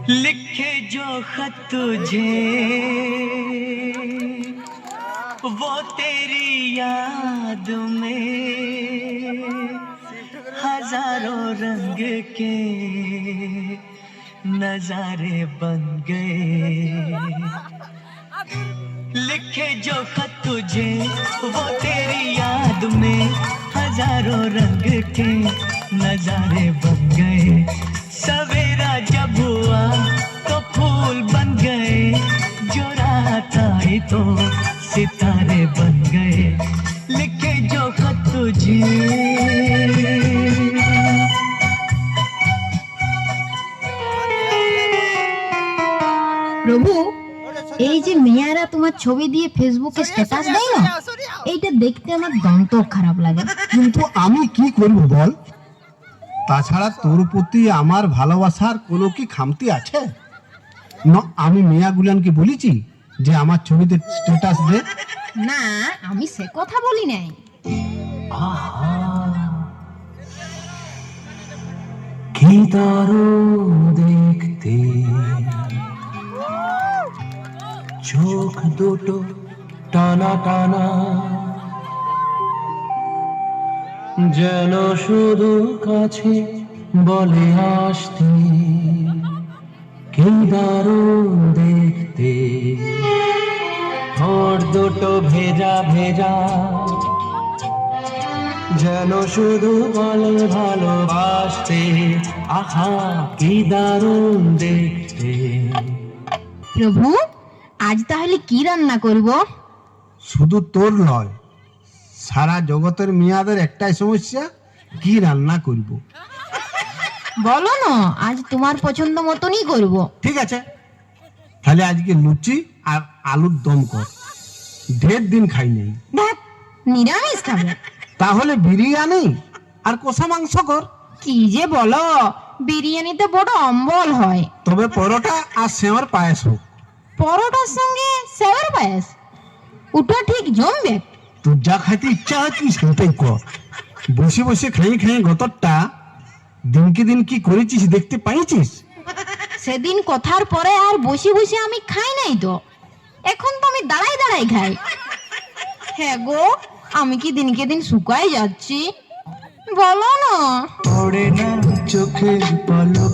लिखे जो खत तुझे वो तेरी याद में हजारों रंग के नजारे बन गए। लिखे जो खत तुझे वो तेरी याद में हजारों रंग के नजारे बन गए। सवेरा जब हुआ तो फूल बन गए, जो रात आई तो सितारे बन गए। लिखे जो खत तुझे। প্রভু, এই যে মেয়েরা তোমার ছবি দিয়ে ফেসবুকে স্ট্যাটাস দেয় না, এইটা দেখতে আমার দন্ত খারাপ লাগে। কিন্তু আমি কি করব বল? তাছাড়া তোর প্রতি আমার ভালোবাসার কোনো কি খামতি আছে? না, আমি মেয়াগুলানকে বলেছি যে আমার ছবিতে স্ট্যাটাস দে। না, আমি সে কথা বলি নাই। কি দারুণ দেখতে চোখ দুটো টানা টানা, যেন শুধু কাছে বলে আসতে। কি দারুণ দেখতে ঠোঁট দুটো ভেজা ভেজা, যেন শুধু বলে ভালোবাসতে। আহা কি দারুণ দেখতে। প্রভু, আজ তাহলে কি রান্না করব? শুধু তোর নয়, সারা জগতের মেয়াদের একটাই সমস্যা, কি রান্না করব। বলো না, আজ তোমার পছন্দ মতনই করব। ঠিক আছে, তাহলে আজকে লুচি আর আলুর দম কর, ঢের দিন খাই নেই। ধ্যাৎ, নিরামিষ খাবে? তাহলে বিরিয়ানি আর কষা মাংস কর। কি যে বলো, বিরিয়ানিতে বড় অম্বল হয়। তবে পরোটা আর সেমার পায়েস হোক। পরোটার সঙ্গে সেওয়ার পায়েস, ওটা ঠিক জমবে। তোর যা খাইতে ইচ্ছা হচ্ছে সেটাই কর। বসে বসে খাই খাই গতরটা দিনকে দিন কি করেছিস দেখতে পাইছিস? সেদিন কথার পরে আর বসে বসে আমি খাই নাই তো, এখন তো আমি দাঁড়াই দাঁড়াই খাই। হ্যাঁ গো, আমি কি দিনকে দিন শুকাই যাচ্ছি? বলো না। পড়ে না চোখের পলক,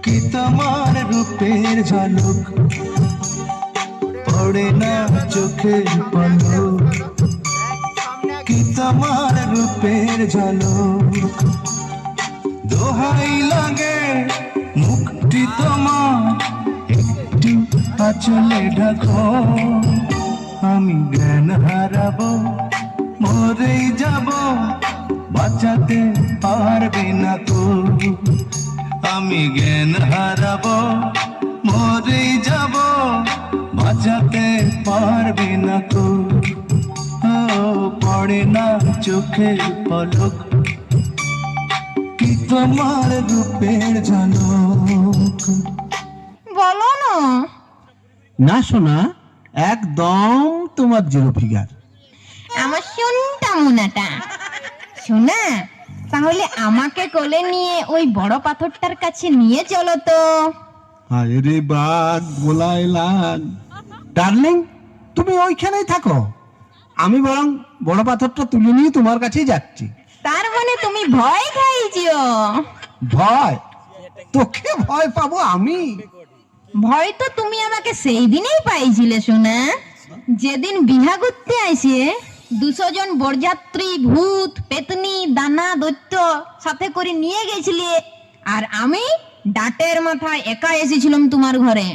কি তোমার রূপের ঝলক। পড়ে না চোখের পলক, কি তোমার রূপের ঝলক। দোহাই লাগে মুখটি তোমার একটু আঁচলে ঢাকো। আমি জ্ঞান হারাবো, মরেই যাব, বাঁচাতে পারবে না তো। আমি জ্ঞান হারাবো, মরেই যাব, বাঁচাতে পারবে না তো। পড়ে না চোখের পলক, কি তোমার রূপের ঝলক। বলো না। না শোনা, একদম তোমার জিরো ফিগার। আমার শুনটা মুনাটা। শোনা, তাহলে আমাকে কোলে নিয়ে ওই বড় পাথরটার কাছে নিয়ে চলো তো। আরে বাঘ গোলাইলান, ডার্লিং তুমি ওইখানেই থাকো, আমি বরং বড় পাথরটা তুলে নিয়ে তোমার কাছেই যাচ্ছি। তার মানে তুমি ভয় খাইছো? ভয়? তোকে ভয় পাবো আমি? ভয় তো তুমি আমাকে সেই দিনেই পাইছিলে শোনা, যেদিন বিহা করতে আইসে 200 জন বরযাত্রী, ভূত, পেতনি, দানা, দৈত্য সাথে করে নিয়ে গেছিলে, আর আমি ডাটের মাথায় একা এসেছিলাম তোমার ঘরে।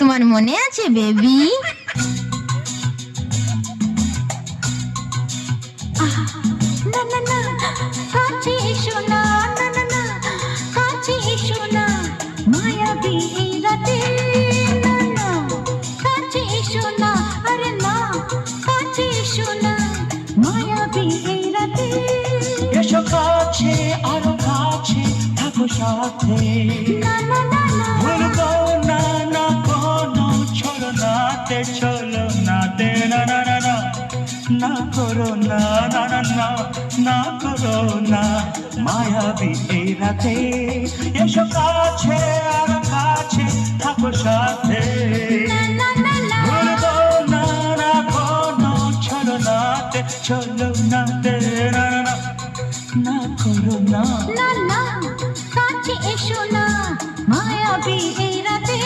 তোমার মনে আছে বেবি? না না না, কাছে এসো না, না না না, কাছে এসো না, মায়াবী এই রাতে। না না, কাছে এসো না, আরে না, কাছে এসো না, মায়াবী এই রাতে। এসো কাছে, আরো কাছে থাকো সাথে। না না না না, ভুলবো না না কোনো ছলনাতে, ছলনাতে। না না না না, না করো না না না না না করো না মায়াবী এই রাতে এসো কাছে আর কাছে থাকো সাথে না না না ভুলবো না না কোনো ছলো নাতে চলো নাতে না না না করো না না না কাছে এসো না মায়াবী এই রাতে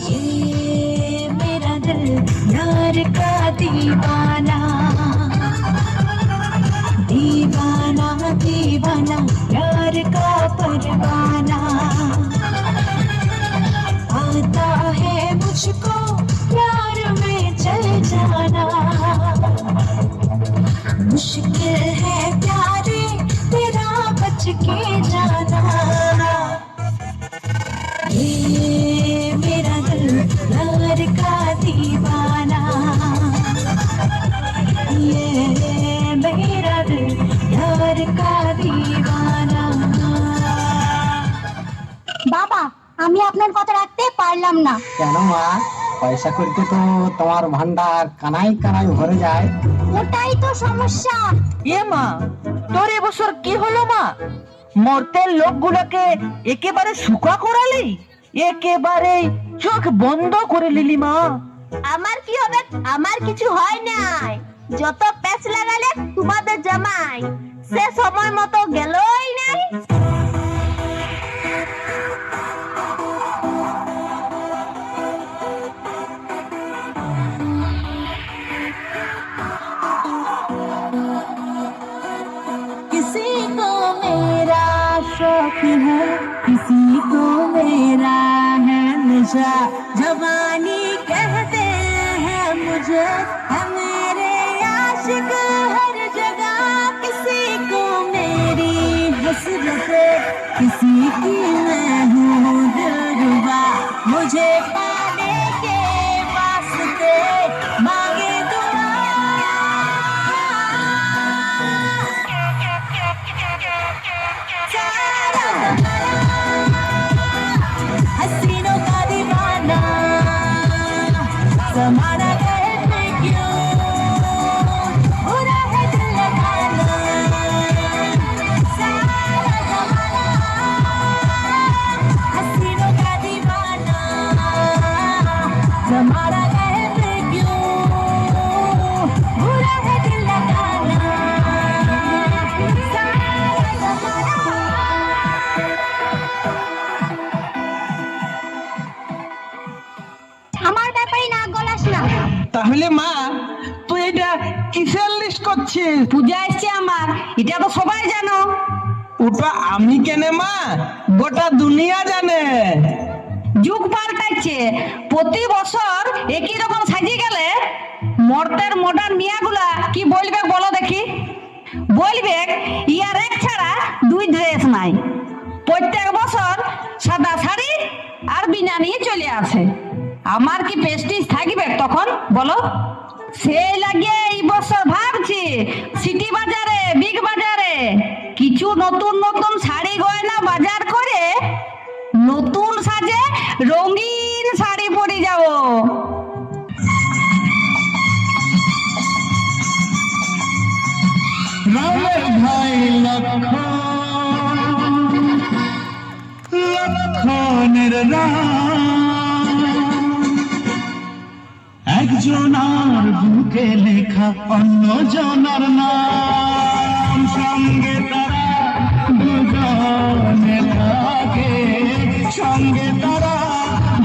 ये मेरा दिल यार का दीवाना दीवाना दीवाना यार का परवाना आता है मुझको प्यार में चल जाना मुश्किल है प्यारे तेरा बच के जाना ये मेरा दिल यार का दीवाना ये मेरा दिल यार का दीवाना বাবা আমি আপনার কথা রাখতে পারলাম না কেন মা? পয়সা করতে তো তোমার ভান্ডার কানাই কানাই ভরে যায়। ওটাই তো সমস্যা এ মা, তোর এবছর কি হলো মা? মর্তের লোকগুলোকে একেবারে শুকা করালি, একেবারে চোখ বন্ধ করে নিলি মা। আমার কি হবে? আমার কিছু হয় নাই। যত প্যাচ লাগালে তোমাদের জামাই, সে সময় মতো গেলই নাই। किसी को मेरा शौक है किसी को मेरा है नशा जवानी कहते हैं मुझे है मेरे आशिक हर जगह किसी को मेरी हसरत किसी की मैं हूँ दिलरुबा मुझे पाने के वास्ते मांगे दुआ हसीनों का दीवाना जमाना कहते क्यों बुरा है दिल लगाना सारा जमाना हसीनों का दीवाना जमाना कहते क्यों बुरा है दिल लगाना सारा जमाना আমার ব্যাপারে না গলাস না তাহলে মা, তুই এটা কিসের লিস্ট করছিস? পূজা এসছে আমার, এটা তো সবাই জানো। ওটা আমি কেনে মা, গোটা দুনিয়া জানে। যুগ পাল্টাচ্ছে, প্রতি বছর একই রকম সাজিয়ে গেলে মর্তের মডার্ন মিয়াগুলা কি বলবে বলো দেখি? বলবে ইয়ার এক ছাড়া দুই ড্রেস নাই, প্রত্যেক বছর সাদা শাড়ি আর বিনা নিয়ে চলে আসে। আমার কি প্রেস্টিজ থাকবে তখন বলো? সেই লাগিয়ে এই বছর ভাবছি সিটি বাজারে, বিগ বাজারে কিছু নতুন নতুন শাড়ি গয়না বাজার করে নতুন সাজে রঙিন শাড়ি পরে যাব। রামের ভাই লক্ষণের রাম, একজনার বুকে লেখা অন্য জনার নাম, সঙ্গে তারা দুজনে থাকে, সঙ্গে তারা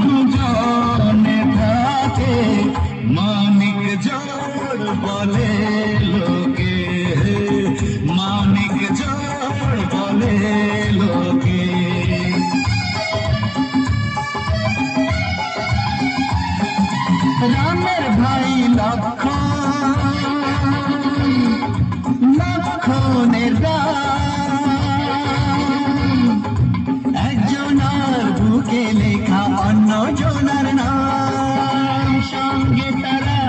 দুজনে থাকে, মানিক জোড় বলে লোকে, মানিক জোড় বলে লোকে। রামের ভাই লক্ষণের রাম, একজনার বুকে লেখা অন্য জনার নাম, সঙ্গে তারা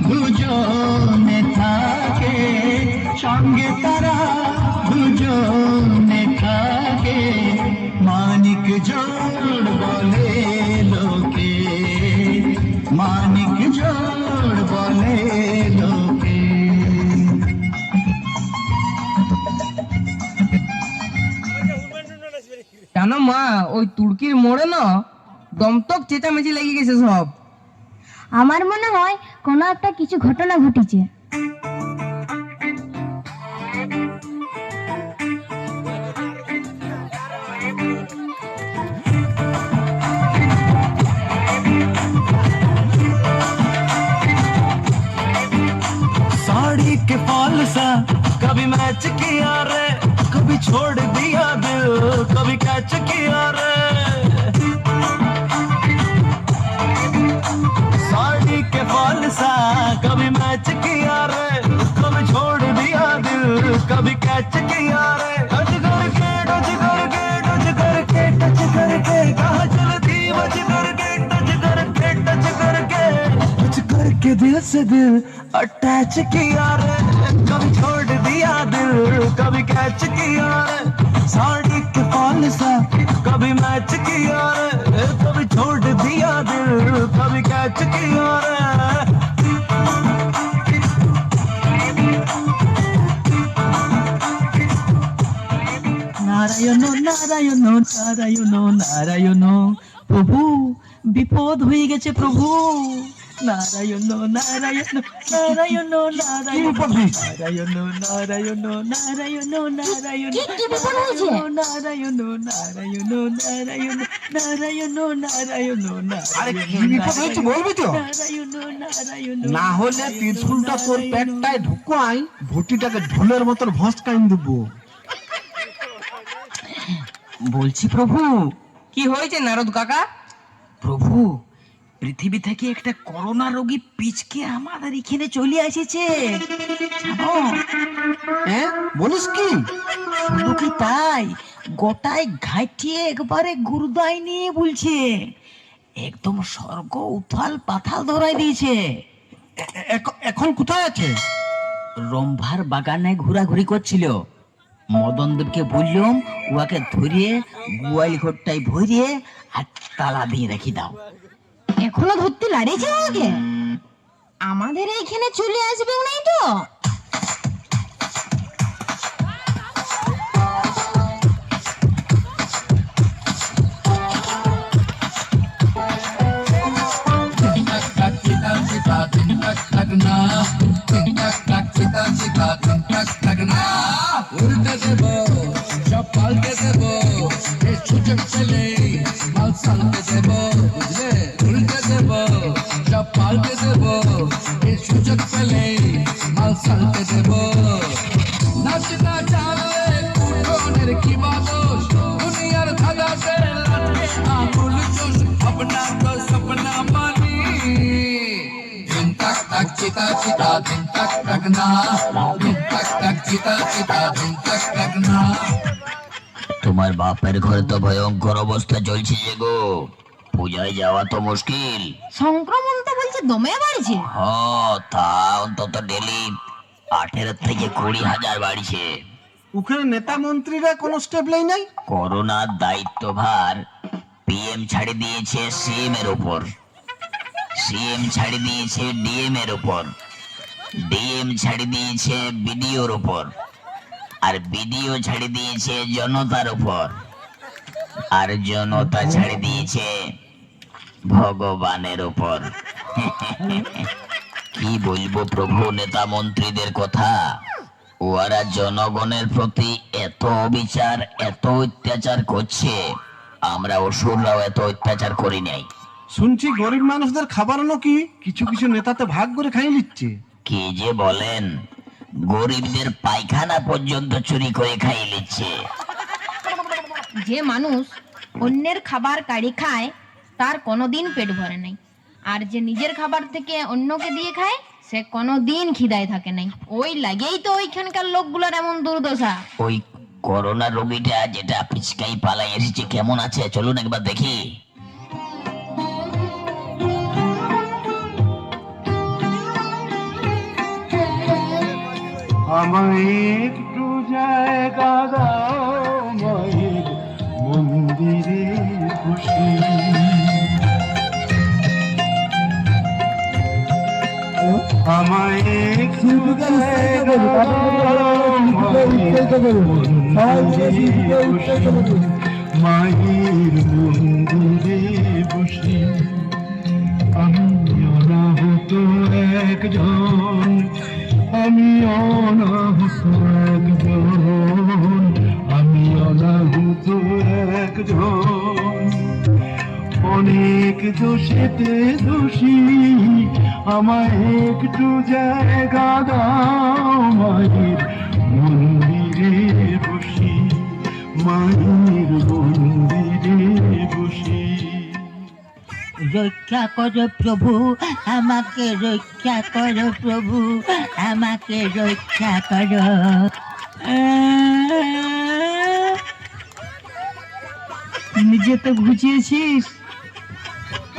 দুজন দুজনে থাকে, সঙ্গে তারা দুজনে থাকে, মানিক জোড় বলে লোকে, মানিক জোড় বলে লোকে। জানো মা, ওই তুর্কির মোড়ে না দমতক চেঁচামেচি লেগে গেছে সব। আমার মনে হয় কোনো একটা কিছু ঘটনা ঘটেছে। साड़ी के फॉल सा कभी मैच किया रे, कभी छोड़ दिया दिल, कभी कैच किया रे। साड़ी के फॉल सा कभी मैच किया रे, कभी छोड़ दिया दिल, कभी कैच किया रे। टच करके टच करके टच करके टच करके कहाँ चलती बच करके, टच करके टच करके टच करके दिल से दिल अटैच किया रे, कभी छोड़ दिया दिल, कभी कैच किया रे। साड़ी के फॉल सा कभी मैच किया रे, कभी छोड़ दिया दिल, कभी कैच किया रे। নারায়ণ নারায়ণ নারায়ণ নারায়ণ, প্রভু বিপদ হয়ে গেছে প্রভু। নারায়ণ নারায়ণ নারায়ণ নারায়ণ নারায়ণ নারায়ণ নারায়ণ নারায়ণ কি বিপদ হয়েছে? নারায়ণ নারায়ণ নারায়ণ নারায়ণ নারায়ণ। আরে কি বিপদ হয়েছে বলবি তো? নারায়ণ নারায়ণ না হলে ত্রিশূলটা তোর পেটটায় ঢুকাই, ভুটিটাকে ঢোলের মতন ভস্কাইন দেবো। বলছি প্রভু, কি হয়েছে নারদ কাকা? প্রভু পৃথিবী থেকে একটা করোনা রোগী পিচকে আমাদের এখানে চলে এসেছে জানো। হ্যাঁ বলিস কি? শুধু কি তাই, গোটায় ঘাটিয়ে একবারে গুরুদায় নিয়ে বলছে, একদম স্বর্গ উথাল পাথাল ধরাই দিয়েছে। এখন কোথায় আছে? রম্ভার বাগানে ঘোরাঘুরি করছিল। মদনদেবকে বললাম ওকে ধরিয়ে গোয়াল ঘরটায় ভরিয়ে আর তালা দিয়ে রেখে দাও। এখনো ধরতে লাড়িয়েছে আমাকে? আমাদের এইখানে চলে আসবে নাই তো? উল্টে দেব সব পাল্টে দেব, এই সুযোগ পেলে মাল সালটে দেব, বুঝলে? উল্টে দেব সব পাল্টে দেব, এই সুযোগ পেলে মাল সালটে দেব। নাচ না জানলে কুটনের কি বাদোষ, দুনিয়ার ধাঁধাতে লাগে আঙুল চোষ, ভাবনা তো সপনা মানি। ধিন তাক তাক চিতা চিতা ধিন তাক তাক না, ধিন তাক তাক চিতা চিতা ধিন তাক তাক না। তোমার বাপের ঘরে তো ভয়ঙ্কর অবস্থা চলছে যে গো, পূজায় যাওয়া তো মুশকিল। সংক্রমণ তো বলছে দমে বাড়ছে। তা অন্তত ডেলি 18 থেকে 20,000 বাড়ছে। ওখানে নেতা মন্ত্রীরা কোনো স্টেপ নেই নাই? করোনার দায়িত্বভার পিএম ছাড়ি দিয়েছে সিএম এর উপর, সিএম ছাড়ি দিয়েছে ডিএম এর উপর, ডিএম ছাড়ি দিয়েছে বিডিওর উপর, আর বিডিও ছাড়ি দিয়েছে জনতার উপর, আর জনতা ছাড়ি দিয়েছে ভগবানের উপর। কি বলবো প্রভু নেতা মন্ত্রীদের কথা, ওরা জনগণের প্রতি এত অবিচার এত অত্যাচার করছে, আমরা অসুররাও এত অত্যাচার করি নাই। শুনছি গরিব মানুষদের খাবার নাকি কিছু কিছু নেতাতে ভাগ করে খাই নিচ্ছে। কি যে বলেন, গরিবদের পায়খানা পর্যন্ত চুরি করে খাইয়ে নিচ্ছে। যে মানুষ অন্যের খাবার কাড়ি খায় তার কোনোদিন পেট ভরে নাই, আর যে নিজের খাবার থেকে অন্যকে দিয়ে খায় সে কোনোদিন খিদায় থাকে নাই। ওই লাগেই তো ওইখানকার লোকগুলোর এমন দুর্দশা। ওই করোনা রোগীটা যেটা পিচকাই পালাই এসেছে কেমন আছে চলুন একবার দেখি। আমায় একটু জায়গা দাও মায়ের মন্দিরে বসে। আমায় একটু জায়গা দাও মায়ের মন্দিরে বসে, মায়ের মন্দিরে বসে। আমি অনাহত একজন, আমি অনাহত একজন, আমি অনাহত একজন। অনেক দোষেতে দোষী, আমায় একটু জায়গা দাও মায়ের মন্দিরে বসি, মায়ের মন্দিরে বসি। রক্ষা করো প্রভু, আমাকে রক্ষা করো প্রভু, আমাকে রক্ষা করো। নিজে তো ঘুচিয়েছিস,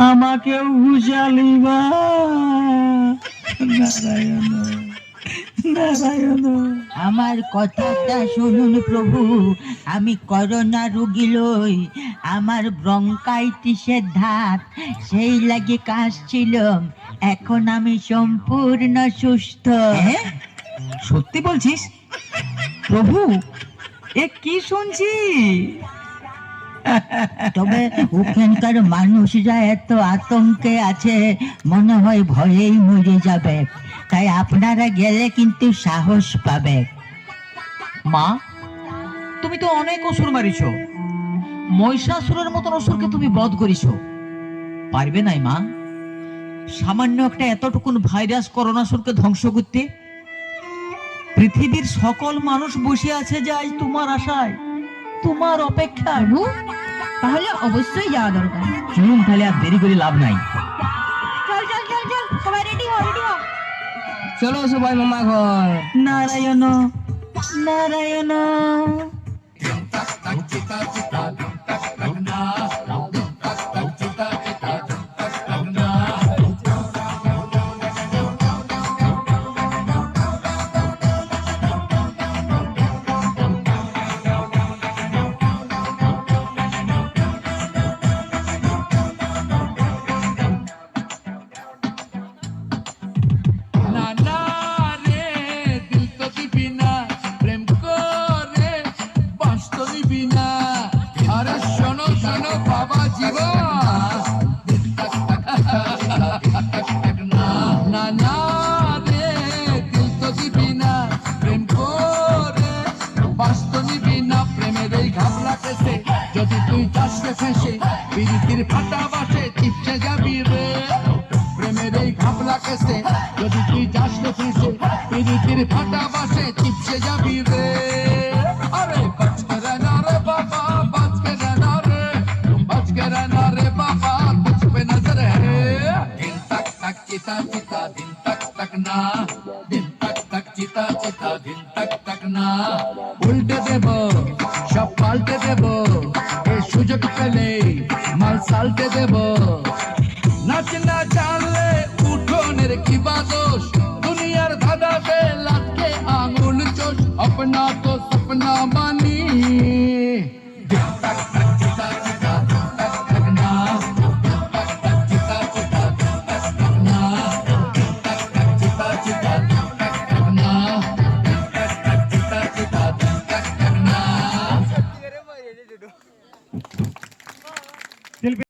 আমাকেও ঘুচালি বা। নারায়ণ নারায়ণ, আমার কথাটা শুনুন প্রভু, আমি করোনা রোগী লই, আমার ব্রঙ্কাইটিসের ধাত, সেই লাগে কাশছিলাম, এখন আমি সম্পূর্ণ সুস্থ। সত্যি বলছিস প্রভু? এ কি শুনছি? তবে ওখানকার মানুষরা এত আতঙ্কে আছে, মনে হয় ভয়েই মরে যাবে, তাই আপনারা গেলে কিন্তু সাহস পাবে। মা, তুমি তো অনেক অসুর মারিছ, মহিষাসুরের মতন অসুরকে তুমি বধ করিছ, পারবে নাই মা সামান্য একটা এতটুকুন ভাইরাস করোনাসুরকে ধ্বংস করতে? পৃথিবীর সকল মানুষ বসে আছে যে আজ তোমার আশায়, তোমার অপেক্ষায়। প্রভু, তাহলে অবশ্যই যাওয়া দরকার। চলুন তাহলে, আর দেরি করে লাভ নাই। চল চল চল চল, সবাই রেডি হও, রেডি হও। চলো সবাই মামা ঘর। নারায়ণ নারায়ণ। না না রে, দিল তো দিবি না, প্রেম করে বাঁচতে দিবি না। আরে শোনো শোনো বাবা জীবন, না না রে, দিল তো দিবি না, প্রেম করে বাঁচতে নিবি না। প্রেমের এই ঘাবলা কেসে যদি তুই চাষকে ফেসে, বিরিতির ফাটা বাসে চিপসে যাবি রে। প্রেমের এই ঘাবলা কেসে যদি তুই যাসলে ফেসে, পিরিতির ফাটা বাসে চিপসে যাবি রে। আরে বাঁচকে না রে বাবা, বাঁচকে না রে, বাঁচকে না রে বাবা, তুঝ पे नजर है। दिन तक तक चिता चिता, दिन तक तक ना, दिन तक तक चिता चिता, दिन तक तक না। উল্টে দেব সব পাল্টে দেব, এই সুযোগ পেলে মাল সালটে দেব। নাচ না জানলে উঠোনের কি বাদোষ, দুনিয়ার ধাঁধাতে লাগকে আঙুল চোষ, अपना तो सपना मानी। दिन तक तक चिता चिता, दिन तक तक ना, दिन तक तक चिता चिता, दिन तक तक ना, दिन तक तक चिता चिता, दिन तक तक ना, दिन तक तक चिता चिता, दिन तक तक ना।